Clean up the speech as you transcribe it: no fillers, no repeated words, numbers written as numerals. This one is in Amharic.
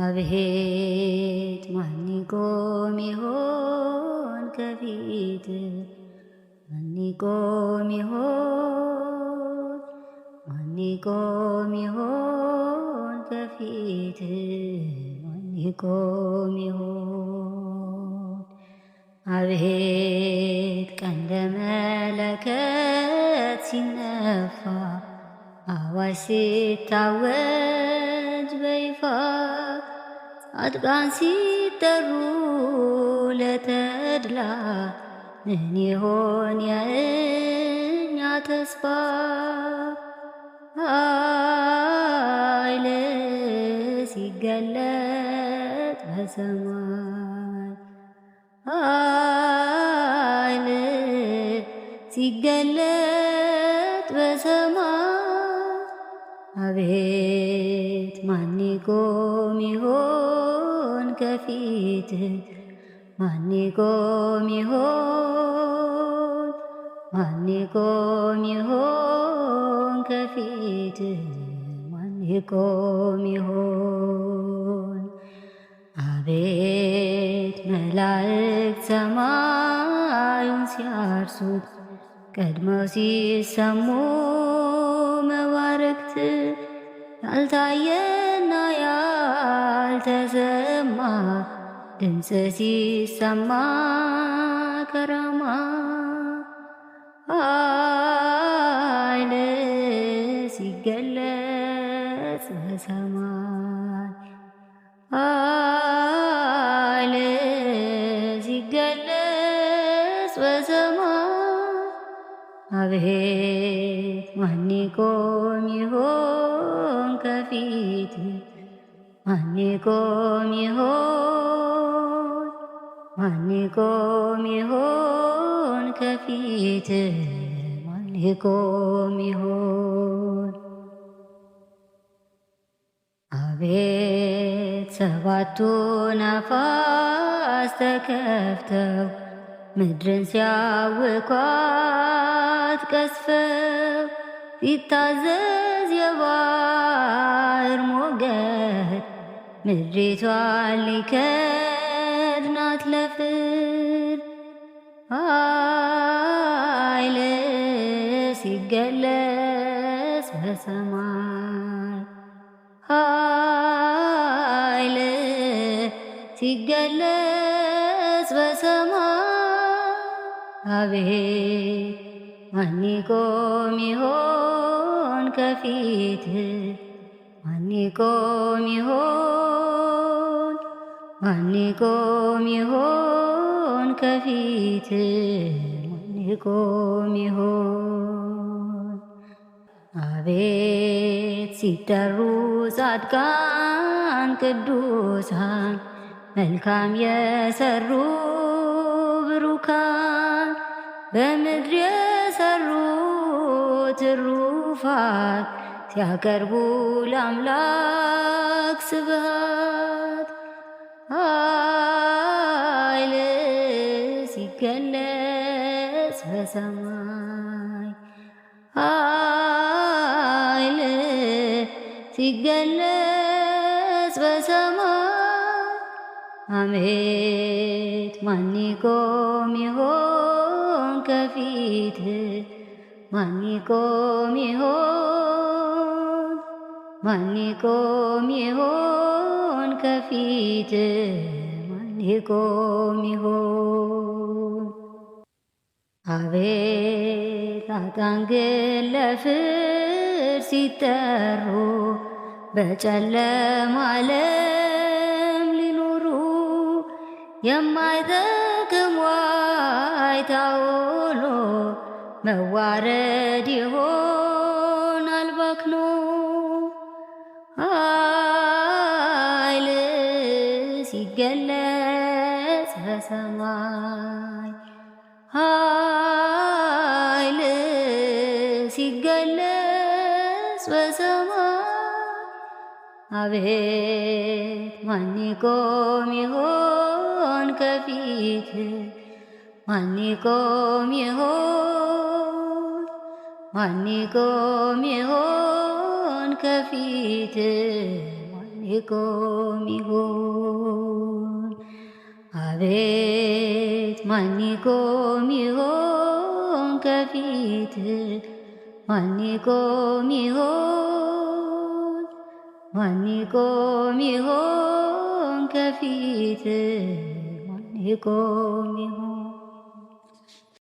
አቤት ማን ይቆም ይሆን ከፊት? ማን ይቆም ይሆን? ማን ይቆም ይሆን ከፊት? ማን ይቆም ይሆን? አቤት ቀንደ መለከት ሲነፋ አዋጅ ሲታወጅ በይፋ ጻድቃን ሲጠሩ ለተድላ ምን ይሆን የእኛ ተስፋ? ኃይል ሲገለጥ በሰማይ ኃይል ሲገለጥ በሰማይ አቤት ማን ይቆም ይሆን ከፊት? ማን ይቆም ይሆን? ማን ይቆም ይሆን ከፊት? ማን ይቆም ይሆን? አቤት መላእክት ሰማዩን ሲያርሱት ቀድመው ሲሰሙ መባረክት ያልታየና ያልተሰማ ድምፅ ሲሰማ ከራማ ኃይል ሲገለጽ በሰማይ ኃይል ሲገለጽ በሰማይ አቤት ማን ይቆም ይሆን ከፊት? ማን ይቆም ይሆን? ማን ይቆም ይሆን ከፊት? ማን ይቆም ይሆን? አቤት ሰባቱ ነፋስ ተከፍተው ምድርን ሲያውኳት ቀስፈው ሲታዘዝ የባሕር ሞገድ ምድሪቷን ሊከድናት ለፍርድ ኃይል ሲገለጽ በሰማይ ኃይል ሲገለጽ በሰማይ አቤት ማን ይቆም ይሆን ከፊት? ማን ይቆም ይሆን? ማን ይቆም ይሆን ከፊት? ማን ይቆም ይሆን? አቤት ሲጠሩ ጻድቃን ቅዱሳን መልካም የሰሩ ብሩካን በምድር የሰሩ ትሩፋት ሲያቀርቡ ለአምላክ ስብሐት ኃይል ሲገለጽ በሰማይ ኃይል ሲገለጽ በሰማይ አቤት ማን ይቆም ይሆን ከፊት? ማን ይቆም ይሆን? ማን ይቆም ይሆን ከፊት? ማን ይቆም ይሆን? አቤት ኃጥአን ግን ለፍርድ ሲጠሩ በጨለማ ዓለም ሊኖሩ የማይጠቅም ዋይታ ሆኖ መዋረድ ይሆናል ባክኖ ኃይል ሲገለጽ በሰማይ ኃይል ሲገለጽ በሰማይ አቤት ማን ይቆም ይሆን ከፊት? ማን ይቆም ይሆን? ማን ይቆም ይሆን ከፊት? ይቆም ይሆን? አቤት ማን ይቆም ይሆን ከፊት? ማን ይቆም ይሆን? ማን ይቆም ይሆን ከፊት? ማን ይቆም ይሆን?